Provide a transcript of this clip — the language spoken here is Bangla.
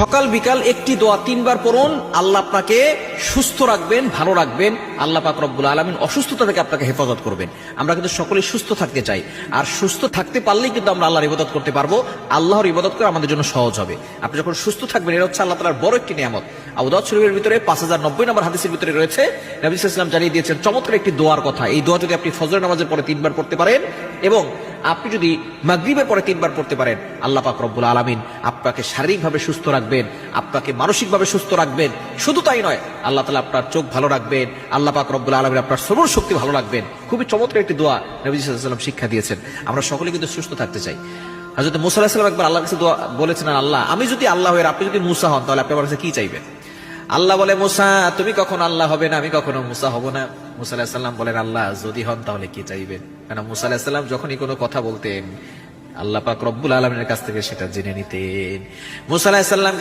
সকাল বিকাল একটি দোয়া 3 বার পড়ুন, আল্লাহ আপনাকে সুস্থ রাখবেন, ভালো রাখবেন। আল্লাহ পাক রব্বুল আলামিন অসুস্থতা থেকে আপনাকে হেফাজত করবেন। আমরা কিন্তু সকলেই সুস্থ থাকতে চাই, আর সুস্থ থাকতে পারলেই কিন্তু আমরা আল্লাহর ইবাদত করতে পারবো। আল্লাহর ইবাদত করা আমাদের জন্য সহজ হবে। আপনি যখন সুস্থ থাকবেন, এটা হচ্ছে আল্লাহ তাআলার বড় একটি নিয়ামত। আবু দাউদ শরীফের ভিতরে 5090 নম্বর হাদিসের ভিতরে রয়েছে, নবী সাল্লাল্লাহু আলাইহি ওয়াসাল্লাম জানিয়ে দিয়েছেন চমৎকার একটি দোয়ার কথা। এই দোয়া যদি আপনি ফজরের নামাজের পরে 3 বার পড়তে পারেন, এবং আপনি যদি মাগরিবের পরে 3 বার পড়তে পারেন, আল্লাহ পাক রব্বুল আলামিন আপনাকে শারীরিকভাবে সুস্থ রাখবেন, আপনাকে মানসিকভাবে সুস্থ রাখবেন। শুধু তাই নয়, আল্লাহ তাআলা আপনার চোখ ভালো রাখবেন, আল্লাহ পাক রব্বুল আলামিন আপনার শ্রবণ শক্তি ভালো রাখবেন। খুবই চমৎকার একটি দোয়া নবী সাল্লাল্লাহু আলাইহি ওয়াসাল্লাম শিক্ষা দিয়েছেন। আমরা সকলে কিন্তু সুস্থ থাকতে চাই। হযরত মুসা আলাইহিস সালাম একবার আল্লাহর কাছে দোয়া বলেছেন, আল্লাহ, আমি যদি আল্লাহ হই আর আপনি যদি মুসা হন, তাহলে আপনি আমার কাছে কি চাইবেন? আল্লাহ বলে, মুসা, তুমি কখনো আল্লাহ হবে না, আমি কখনো মুসা হব না। মুসা আলাইহিস সালাম বলেন, আল্লাহ যদি হন তাহলে কি চাইবেন? কারণ মুসা আলাইহিস সালাম যখনই কোনো কথা বলতেন, আল্লাহ পাক রব্বুল আলামিনের কাছ থেকে সেটা জেনে নিতেন। মুসা আলাইহিস সালাম